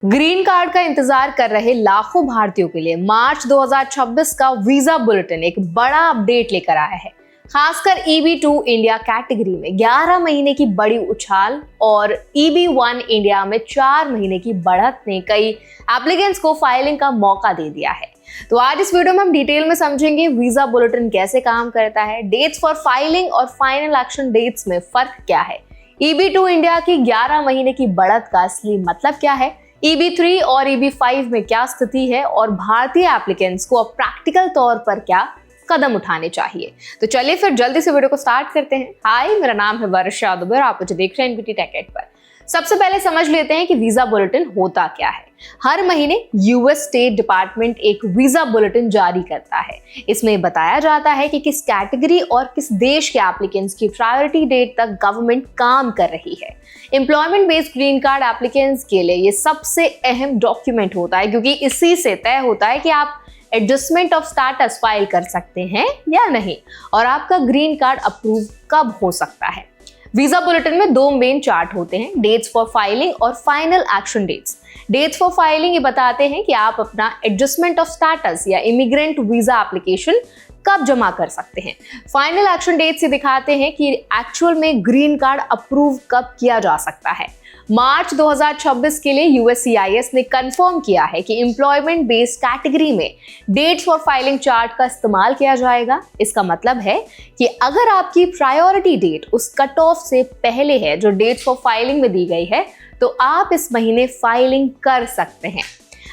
Green card का इंतजार कर रहे लाखों भारतीयों के लिए मार्च 2026 का वीजा बुलेटिन एक बड़ा अपडेट लेकर आया है। खासकर EB2 इंडिया कैटेगरी में 11 महीने की बड़ी उछाल और EB1 इंडिया में 4 महीने की बढ़त ने कई एप्लीकेंट्स को फाइलिंग का मौका दे दिया है। तो आज इस वीडियो में हम डिटेल में समझेंगे वीजा बुलेटिन कैसे काम करता है, डेट्स फॉर फाइलिंग और फाइनल एक्शन डेट्स में फर्क क्या है, EB2 इंडिया की 11 महीने की बढ़त का असली मतलब क्या है, EB3 और EB5 में क्या स्थिति है और भारतीय एप्लीकेंट्स को अब प्रैक्टिकल तौर पर क्या कदम उठाने चाहिए। तो चलिए फिर जल्दी से वीडियो को स्टार्ट करते हैं। हाय, मेरा नाम है वर्षा दुबे और आप मुझे देख रहे हैं NPT Tech Ed पर। सबसे पहले समझ लेते हैं कि वीजा बुलेटिन होता क्या है। हर महीने US स्टेट डिपार्टमेंट एक वीजा बुलेटिन जारी करता है। इसमें बताया जाता है कि किस कैटेगरी और किस देश के एप्लीकेंट्स की प्रायोरिटी डेट तक गवर्नमेंट काम कर रही है। Employment based green card applicants के लिए ये सबसे अहम डॉक्यूमेंट होता है, क्योंकि इसी से तय होता है कि आप एडजस्टमेंट ऑफ स्टेटस फाइल कर सकते हैं या नहीं और आपका ग्रीन कार्ड अप्रूव कब हो सकता है। वीजा बुलेटिन में दो मेन चार्ट होते हैं, डेट्स फॉर फाइलिंग और final action dates. Dates for filing ये बताते हैं कि आप अपना एडजस्टमेंट ऑफ स्टेटस या इमिग्रेंट वीजा एप्लीकेशन कब जमा कर सकते हैं। फाइनल एक्शन डेट्स ये दिखाते हैं कि एक्चुअल में ग्रीन कार्ड अप्रूव कब किया जा सकता है। मार्च 2026 के लिए USCIS ने कंफर्म किया है कि एम्प्लॉयमेंट बेस्ड कैटेगरी में डेट्स फॉर फाइलिंग चार्ट का इस्तेमाल किया जाएगा। इसका मतलब है कि अगर आपकी प्रायोरिटी डेट उस कट ऑफ से पहले है जो डेट्स फॉर फाइलिंग में दी गई है, तो आप इस महीने फाइलिंग कर सकते हैं।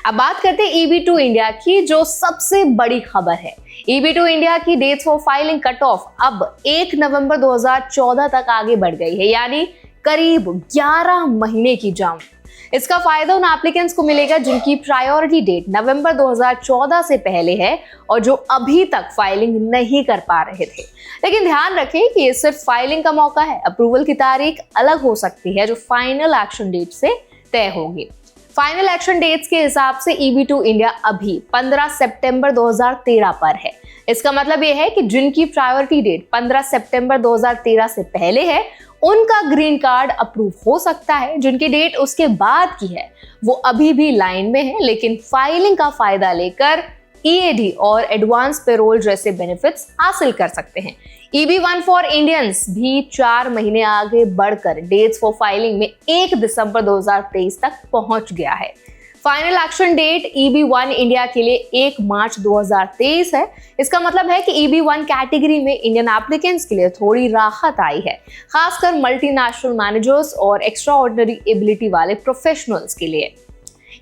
अब बात करते हैं EB2 इंडिया की, जो सबसे बड़ी खबर है। EB2 इंडिया की dates for filing cut off अब 1 नवंबर 2014 तक आगे बढ़ गई है, यानी करीब 11 महीने की जंप। इसका फायदा उन एप्लीकेंट्स को मिलेगा जिनकी प्रायोरिटी डेट नवंबर 2014 से पहले है और जो अभी तक फाइलिंग नहीं कर पा रहे थे। लेकिन ध्यान रखें कि ये सिर्फ फाइलिंग का मौका है। अप्रूवल की तारीख अलग हो सकती है जो फाइनल एक्शन डेट से तय होगी। फाइनल एक्शन डेट्स के हिसाब से EB2 इंडिया अभी 15 सितंबर 2013 पर है। इसका मतलब यह है कि जिनकी प्रायोरिटी डेट 15 सितंबर 2013 से पहले है उनका ग्रीन कार्ड अप्रूव हो सकता है। जिनकी डेट उसके बाद की है वो अभी भी लाइन में है, लेकिन फाइलिंग का फायदा लेकर EAD और एडवांस पेरोल जैसे बेनिफिट्स हासिल कर सकते हैं। EB1 फॉर इंडियंस भी 4 महीने आगे बढ़कर डेट्स फॉर फाइलिंग में 1 दिसंबर 2023 तक पहुंच गया है। Final action date EB1 India के लिए 1 मार्च 2023 है। इसका मतलब है कि EB1 कैटेगरी में इंडियन एप्लीकेंट्स के लिए थोड़ी राहत आई है, खासकर मल्टीनेशनल मैनेजर्स और एक्स्ट्रा ऑर्डिनरी एबिलिटी वाले प्रोफेशनल्स के लिए।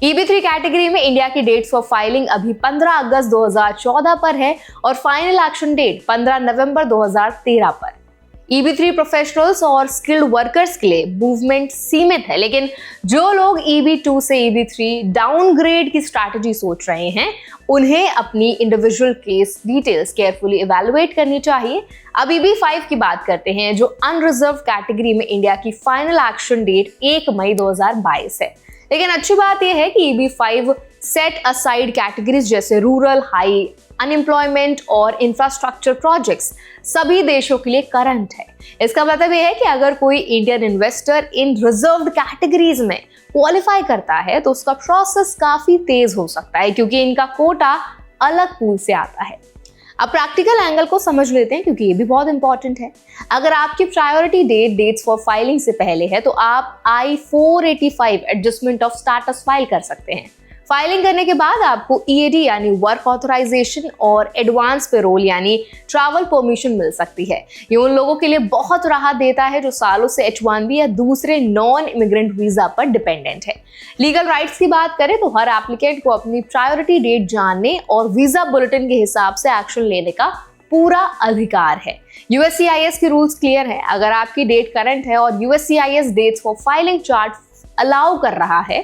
EB3 कैटेगरी में इंडिया की डेट्स फॉर फाइलिंग अभी 15 अगस्त 2014 पर है और फाइनल एक्शन डेट 15 नवंबर 2013 पर। EB3 प्रोफेशनल्स और स्किल्ड वर्कर्स के लिए मूवमेंट सीमित है, लेकिन जो लोग EB2 से EB3 डाउनग्रेड की स्ट्रैटेजी सोच रहे हैं उन्हें अपनी individual case details carefully evaluate करनी चाहिए। अब EB5 की बात करते हैं, जो अनरिजर्व कैटेगरी में इंडिया की फाइनल एक्शन डेट 1 मई 2022 है। लेकिन अच्छी बात यह है कि EB5 सेट असाइड कैटेगरीज जैसे रूरल, हाई अनएम्प्लॉयमेंट और इंफ्रास्ट्रक्चर प्रोजेक्ट्स सभी देशों के लिए करंट है। इसका मतलब यह है कि अगर कोई Indian investor in reserved categories में क्वालिफाई करता है तो उसका प्रोसेस काफी तेज हो सकता है, क्योंकि इनका कोटा अलग पूल से आता है। अब प्रैक्टिकल एंगल को समझ लेते हैं, क्योंकि ये भी बहुत इंपॉर्टेंट है। अगर आपकी priority date dates for filing से पहले है तो आप I-485 adjustment of status file कर सकते हैं। फाइलिंग करने के बाद आपको EAD यानी वर्क ऑथराइजेशन और एडवांस पेरोल यानी ट्रैवल परमिशन मिल सकती है। ये उन लोगों के लिए बहुत राहत देता है जो सालों से H1B या दूसरे नॉन इमिग्रेंट वीजा पर डिपेंडेंट है। लीगल राइट्स की बात करें तो हर एप्लीकेंट को अपनी प्रायोरिटी डेट जानने और वीजा बुलेटिन के हिसाब से एक्शन लेने का पूरा अधिकार है। USCIS के रूल्स क्लियर है। अगर आपकी डेट करंट है और USCIS dates for filing chart allow कर रहा है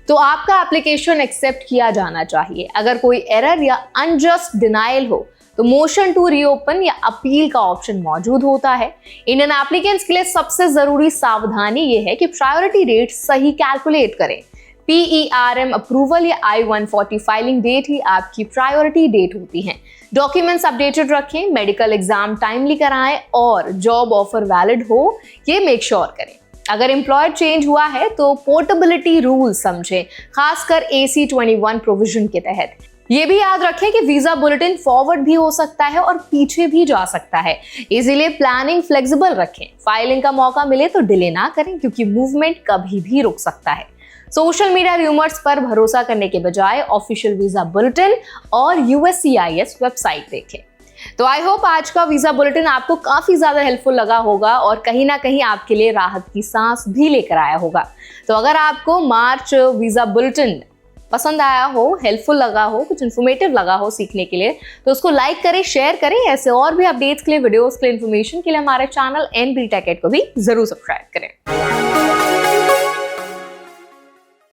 तो आपका एप्लीकेशन एक्सेप्ट किया जाना चाहिए। अगर कोई एरर या अनजस्ट डिनायल हो तो मोशन टू रीओपन या अपील का ऑप्शन मौजूद होता है। इंडियन एप्लीकेंट्स के लिए सबसे जरूरी सावधानी यह है कि प्रायोरिटी डेट सही कैलकुलेट करें। PERM अप्रूवल या I-140 फाइलिंग डेट ही आपकी प्रायोरिटी डेट होती है। डॉक्यूमेंट्स अपडेटेड रखें, मेडिकल एग्जाम टाइमली कराएं और जॉब ऑफर वैलिड हो ये मेक श्योर करें। अगर एम्प्लॉयर चेंज हुआ है तो पोर्टेबिलिटी रूल समझें, खासकर AC21 प्रोविजन के तहत। ये भी याद रखें कि वीजा बुलेटिन फॉरवर्ड भी हो सकता है और पीछे भी जा सकता है, इसीलिए प्लानिंग फ्लेक्सिबल रखें। फाइलिंग का मौका मिले तो डिले ना करें, क्योंकि मूवमेंट कभी भी रुक सकता है। सोशल मीडिया रूमर्स पर भरोसा करने के बजाय ऑफिशियल वीजा बुलेटिन और USCIS वेबसाइट देखें। तो आई होप आज का वीजा बुलेटिन आपको काफी ज्यादा हेल्पफुल लगा होगा और कहीं ना कहीं आपके लिए राहत की सांस भी लेकर आया होगा। तो अगर आपको मार्च वीजा बुलेटिन पसंद आया हो, हेल्पफुल लगा हो, कुछ इन्फॉर्मेटिव लगा हो सीखने के लिए, तो उसको लाइक करें, शेयर करें। ऐसे और भी अपडेट्स के लिए, वीडियोस के लिए, इन्फॉर्मेशन के लिए हमारे चैनल NB Tech Ed को भी जरूर सब्सक्राइब करें।